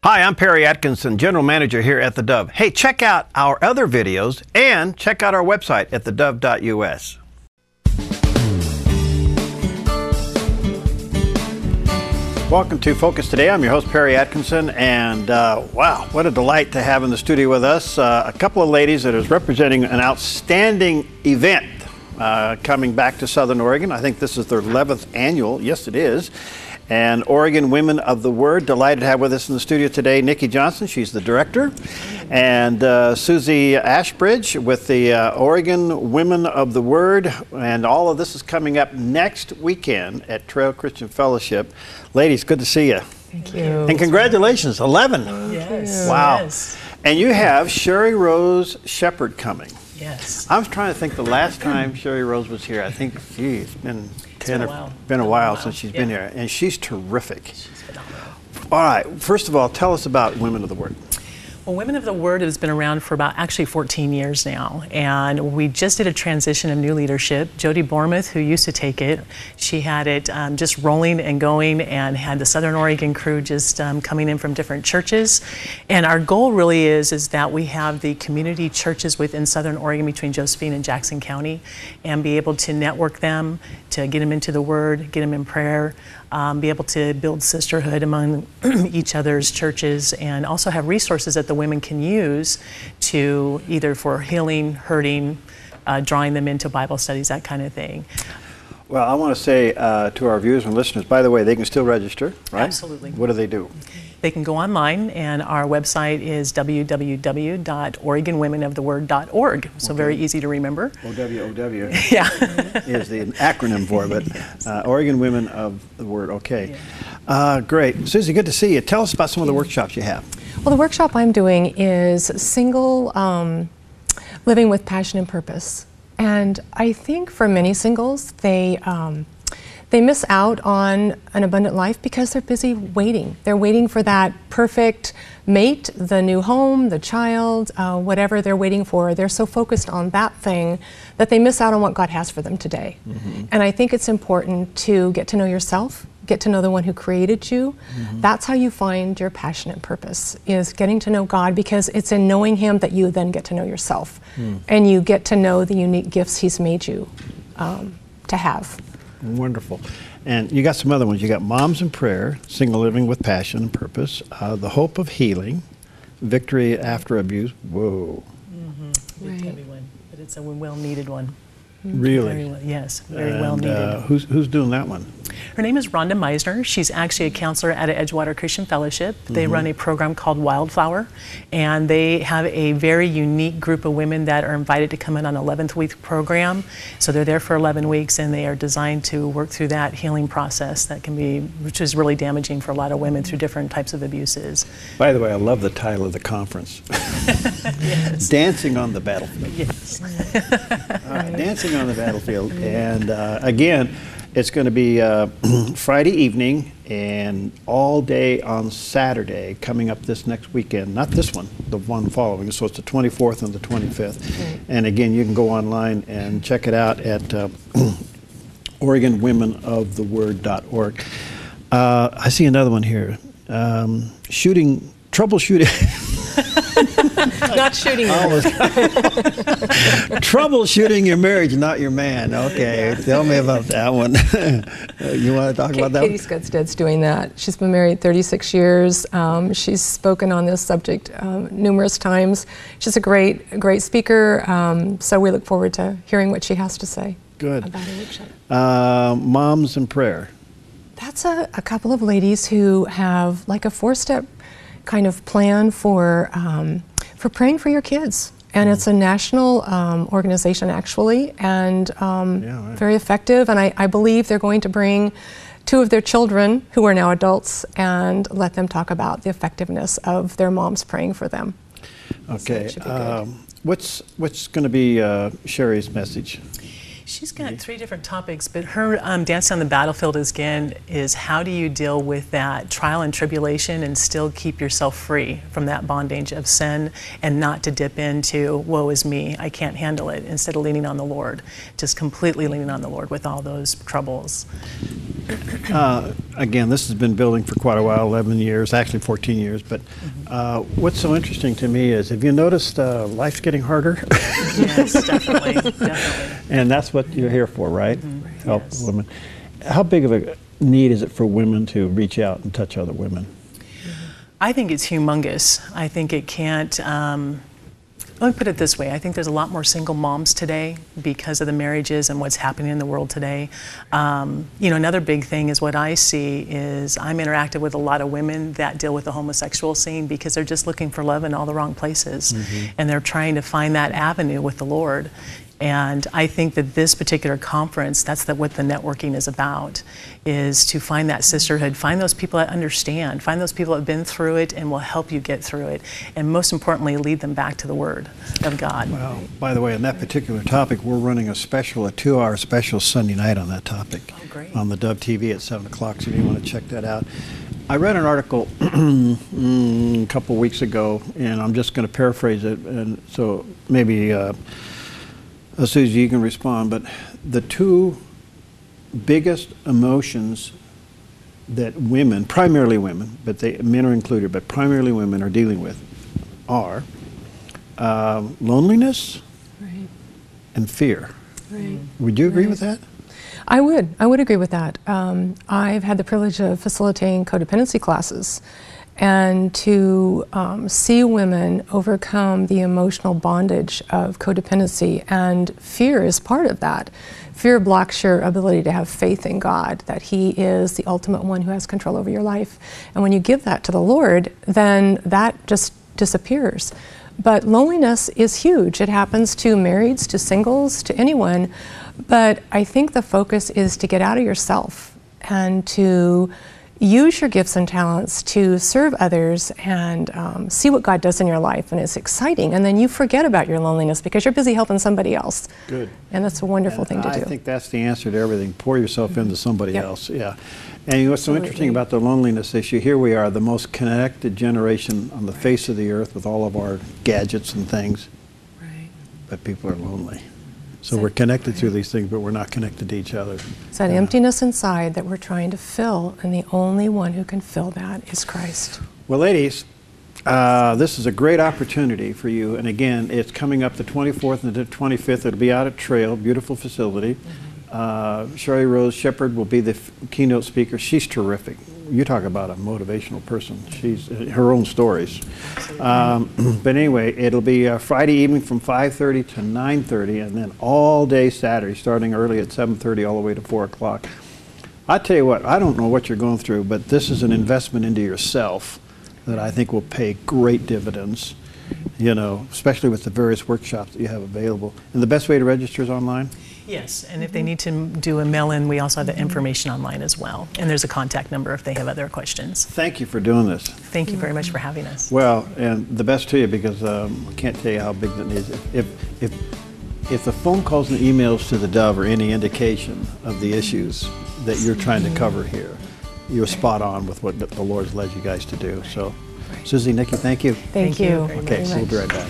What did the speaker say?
Hi, I'm Perry Atkinson, General Manager here at theDove. Hey, check out our other videos and check out our website at thedove.us. Welcome to Focus Today. I'm your host, Perry Atkinson, and wow, what a delight to have in the studio with us a couple of ladies that is representing an outstanding event coming back to Southern Oregon. I think this is their 11th annual. Yes, it is. And Oregon Women of the Word, delighted to have with us in the studio today Nikki Johnson, she's the director, and Susie Ashbridge with the Oregon Women of the Word, and all of this is coming up next weekend at Trail Christian Fellowship. Ladies, good to see you. Thank you. And congratulations, 11. Yes. Wow. Yes. And you have Sherry Rose Shepherd coming. Yes. I was trying to think the last time Sherry Rose was here. I think, gee, it's been a while since she's been here, and she's terrific. She's phenomenal. All right, first of all, tell us about Women of the Word. Well, Women of the Word has been around for about actually 14 years now, and we just did a transition of new leadership. Jody Bormuth, who used to take it, she had it just rolling and going, and had the Southern Oregon crew just coming in from different churches. And our goal really is that we have the community churches within Southern Oregon between Josephine and Jackson County, and be able to network them, to get them into the Word, get them in prayer, be able to build sisterhood among each other's churches, and also have resources that the women can use to either for healing, hurting, drawing them into Bible studies, that kind of thing. Well, I want to say to our viewers and listeners, by the way, they can still register, right? Absolutely. What do they do? They can go online, and our website is www.oregonwomenoftheword.org. So very easy to remember. OWOW Yeah. is the acronym for it, but Oregon Women of the Word, okay. Great. Susie, good to see you. Tell us about some of the workshops you have. Well, the workshop I'm doing is single living with passion and purpose. And I think for many singles, they miss out on an abundant life because they're busy waiting. They're waiting for that perfect mate, the new home, the child, whatever they're waiting for. They're so focused on that thing that they miss out on what God has for them today. Mm-hmm. And I think it's important to get to know yourself, get to know the one who created you. Mm-hmm. That's how you find your passion and purpose, is getting to know God, because it's in knowing Him that you then get to know yourself. And you get to know the unique gifts He's made you to have. Wonderful. And you got some other ones. You got Moms in Prayer, Single Living with Passion and Purpose, The Hope of Healing, Victory After Abuse. Whoa. Mm-hmm. It's a heavy one, but it's a well-needed one. Really? Yes, very well needed. Who's doing that one? Her name is Rhonda Meisner. She's actually a counselor at Edgewater Christian Fellowship. They run a program called Wildflower, and they have a very unique group of women that are invited to come in on an 11th week program. So they're there for 11 weeks, and they are designed to work through that healing process that can be, which is really damaging for a lot of women through different types of abuses. By the way, I love the title of the conference. Yes. Dancing on the Battlefield. Yes. All right, Dancing on the Battlefield. And again, it's going to be Friday evening and all day on Saturday coming up this next weekend. Not this one, the one following. So it's the 24th and the 25th. And again, you can go online and check it out at OregonWomenOfTheWord.org. I see another one here. Troubleshooting. Not shooting you. Troubleshooting your marriage, not your man. Okay, tell me about that one. You want to talk about that Katie one? Skudstead's doing that. She's been married 36 years. She's spoken on this subject numerous times. She's a great speaker, so we look forward to hearing what she has to say. Good. About her workshop. Moms in Prayer. That's a couple of ladies who have like a 4-step kind of plan for praying for your kids. And it's a national organization, actually, and very effective. And I believe they're going to bring 2 of their children, who are now adults, and let them talk about the effectiveness of their moms praying for them. Okay. So what's going to be Sherry's message? She's got 3 different topics, but her Dancing on the Battlefield is how do you deal with that trial and tribulation and still keep yourself free from that bondage of sin, and not to dip into, woe is me, I can't handle it, instead of leaning on the Lord, just completely leaning on the Lord with all those troubles. Again, this has been building for quite a while, 11 years, actually 14 years, but what's so interesting to me is, have you noticed life's getting harder? Yes, definitely, definitely. And that's what you're here for, right? Help Yes. women. How big of a need is it for women to reach out and touch other women? I think it's humongous. I think it can't, let me put it this way. I think there's a lot more single moms today because of the marriages and what's happening in the world today. You know, another big thing is what I see is I'm interactive with a lot of women that deal with the homosexual scene because they're just looking for love in all the wrong places. And they're trying to find that avenue with the Lord. And I think that this particular conference, that's what the networking is about, is to find that sisterhood, find those people that understand, find those people that have been through it and will help you get through it. And most importantly, lead them back to the Word of God. Well, by the way, on that particular topic, we're running a 2-hour special Sunday night on that topic. Oh, great. On the Dove TV at 7 o'clock, so if you want to check that out. I read an article a couple weeks ago, and I'm just going to paraphrase it, and so maybe Susie, you can respond, but the two biggest emotions that women, primarily women, but men are included, but primarily women are dealing with are loneliness and fear. Right. Would you agree with that? I would agree with that. I've had the privilege of facilitating codependency classes, and to see women overcome the emotional bondage of codependency, and fear is part of that. Fear blocks your ability to have faith in God, that He is the ultimate one who has control over your life. And when you give that to the Lord, then that just disappears. But loneliness is huge. It happens to marrieds, to singles, to anyone. But I think the focus is to get out of yourself and to use your gifts and talents to serve others and see what God does in your life, and it's exciting. And then you forget about your loneliness because you're busy helping somebody else. Good. And that's a wonderful thing to do. I think that's the answer to everything. Pour yourself into somebody else. Yeah. And what's so interesting about the loneliness issue, here we are, the most connected generation on the face of the earth with all of our gadgets and things. Right. But people are lonely. So we're connected through these things, but we're not connected to each other. It's that emptiness inside that we're trying to fill, and the only one who can fill that is Christ. Well, ladies, this is a great opportunity for you. And again, it's coming up the 24th and the 25th. It'll be out at Trail, beautiful facility. Sherry Rose Shepherd will be the keynote speaker. She's terrific. You talk about a motivational person. She's her own stories. But anyway, it'll be Friday evening from 5:30 to 9:30, and then all day Saturday, starting early at 7:30 all the way to 4 o'clock. I tell you what, I don't know what you're going through, but this is an investment into yourself that I think will pay great dividends, you know, especially with the various workshops that you have available. And the best way to register is online? Yes, and if they need to do a mail-in, we also have the information online as well. And there's a contact number if they have other questions. Thank you for doing this. Thank you very much for having us. Well, and the best to you, because I can't tell you how big that is. If the phone calls and emails to the Dove are any indication of the issues that you're trying to cover here, you're spot on with what the Lord's led you guys to do. So, Susie, Nikki, thank you. Thank you. Okay, so we'll be right back.